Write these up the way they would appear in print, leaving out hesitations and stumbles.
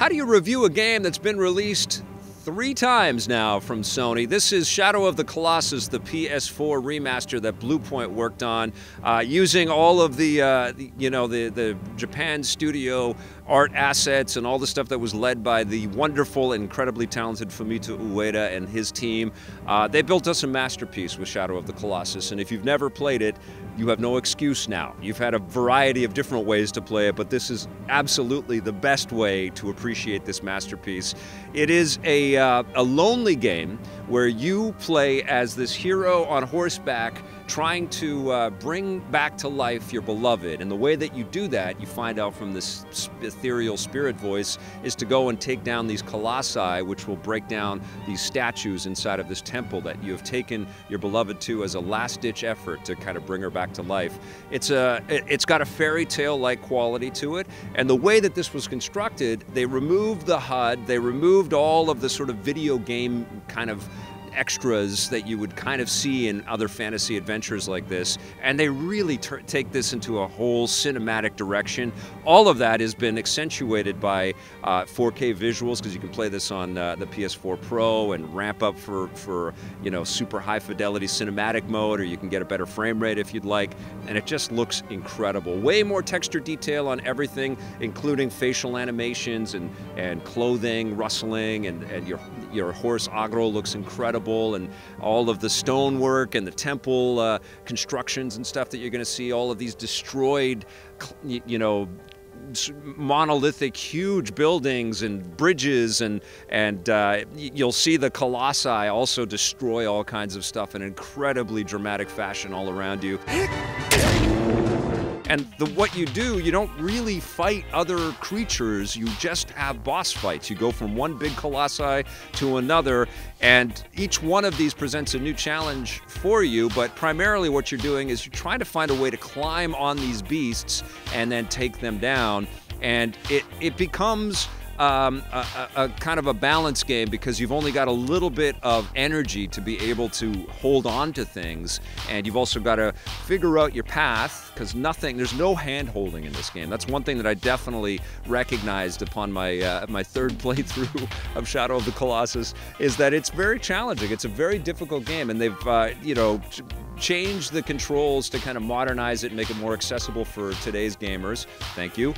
How do you review a game that's been released 3 times now from Sony? This is Shadow of the Colossus, the PS4 remaster that Bluepoint worked on, using all of the Japan studio art assets and all the stuff that was led by the wonderful and incredibly talented Fumito Ueda and his team. They built us a masterpiece with Shadow of the Colossus, and if you've never played it, you have no excuse now. You've had a variety of different ways to play it, but this is absolutely the best way to appreciate this masterpiece. It is a lonely game where you play as this hero on horseback trying to bring back to life your beloved. And the way that you do that, you find out from this ethereal spirit voice, is to go and take down these colossi, which will break down these statues inside of this temple that you have taken your beloved to as a last-ditch effort to kind of bring her back to life. It's got a fairy tale-like quality to it, and the way that this was constructed, they removed the HUD, they removed all of the sort of video game kind of extras that you would kind of see in other fantasy adventures like this, and they really take this into a whole cinematic direction. All of that has been accentuated by 4K visuals, because you can play this on the PS4 Pro and ramp up for super high fidelity cinematic mode, or you can get a better frame rate if you'd like, and it just looks incredible. Way more texture detail on everything, including facial animations and clothing, rustling, and your horse Agro looks incredible, and all of the stonework and the temple constructions and stuff that you're going to see, all of these destroyed, monolithic huge buildings and bridges, and you'll see the colossi also destroy all kinds of stuff in incredibly dramatic fashion all around you. And what you do, you don't really fight other creatures, you just have boss fights. You go from one big colossi to another, and each one of these presents a new challenge for you, but primarily what you're doing is you're trying to find a way to climb on these beasts and then take them down. And it becomes a kind of a balance game, because you've only got a little bit of energy to be able to hold on to things, and you've also got to figure out your path, because there's no hand-holding in this game. That's one thing that I definitely recognized upon my my third playthrough of Shadow of the Colossus, is that it's very challenging. It's a very difficult game, and they've changed the controls to kind of modernize it and make it more accessible for today's gamers. Thank you.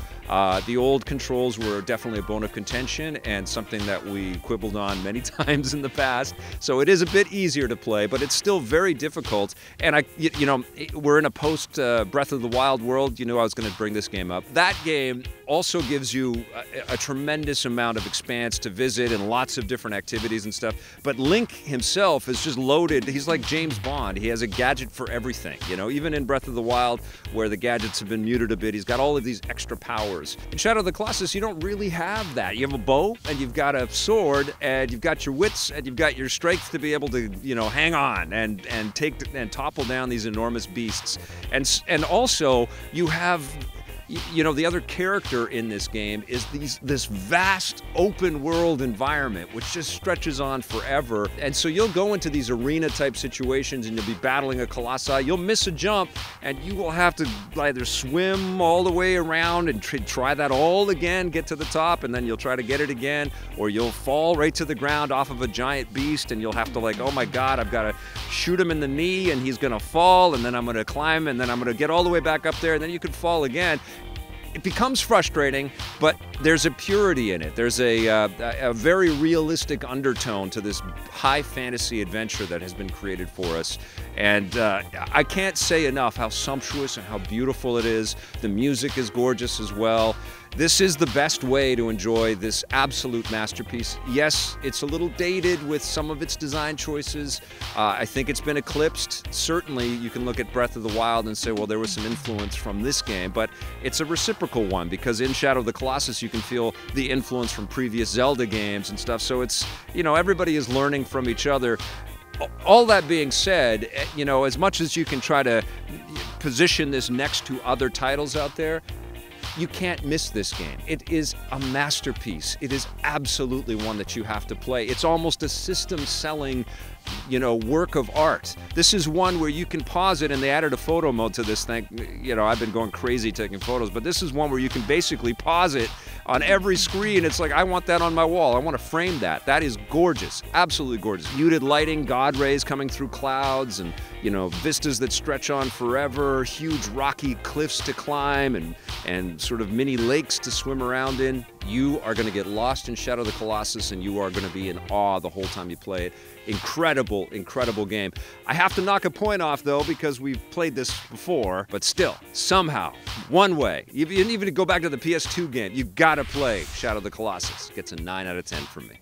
The old controls were definitely a bone of contention and something that we quibbled on many times in the past. So it is a bit easier to play, but it's still very difficult. And we're in a post Breath of the Wild world. You knew I was going to bring this game up. That game also gives you a tremendous amount of expanse to visit and lots of different activities and stuff. But Link himself is just loaded. He's like James Bond. He has a gadget for everything. Even in Breath of the Wild, where the gadgets have been muted a bit, he's got all of these extra powers. In Shadow of the Colossus, you don't really have that. You have a bow, and you've got a sword, and you've got your wits, and you've got your strength to be able to, hang on and topple down these enormous beasts. And also, you have the other character in this game is this vast open world environment, which just stretches on forever. And so you'll go into these arena type situations and you'll be battling a colossi. You'll miss a jump and you will have to either swim all the way around and try that all again, get to the top, and then you'll try to get it again, or you'll fall right to the ground off of a giant beast and you'll have to, like, oh my God, I've got to shoot him in the knee and he's gonna fall, and then I'm gonna climb, and then I'm gonna get all the way back up there, and then you could fall again. It becomes frustrating, but there's a purity in it. There's a very realistic undertone to this high fantasy adventure that has been created for us. And I can't say enough how sumptuous and how beautiful it is. The music is gorgeous as well. This is the best way to enjoy this absolute masterpiece. Yes, it's a little dated with some of its design choices. I think it's been eclipsed. Certainly, you can look at Breath of the Wild and say, well, there was some influence from this game, but it's a reciprocal one, because in Shadow of the Colossus, you can feel the influence from previous Zelda games and stuff. So it's, everybody is learning from each other. All that being said, as much as you can try to position this next to other titles out there, you can't miss this game. It is a masterpiece. It is absolutely one that you have to play. It's almost a system-selling, work of art. This is one where you can pause it, and they added a photo mode to this thing. I've been going crazy taking photos, but this is one where you can basically pause it on every screen. It's like, I want that on my wall. I want to frame that. That is gorgeous, absolutely gorgeous. Muted lighting, God rays coming through clouds, and vistas that stretch on forever, huge rocky cliffs to climb, and sort of mini lakes to swim around in. You are going to get lost in Shadow of the Colossus, and you are going to be in awe the whole time you play it. Incredible, incredible game. I have to knock a point off, though, because we've played this before, but still, somehow, one way, even to go back to the PS2 game, you've got to play Shadow of the Colossus. Gets a 9 out of 10 from me.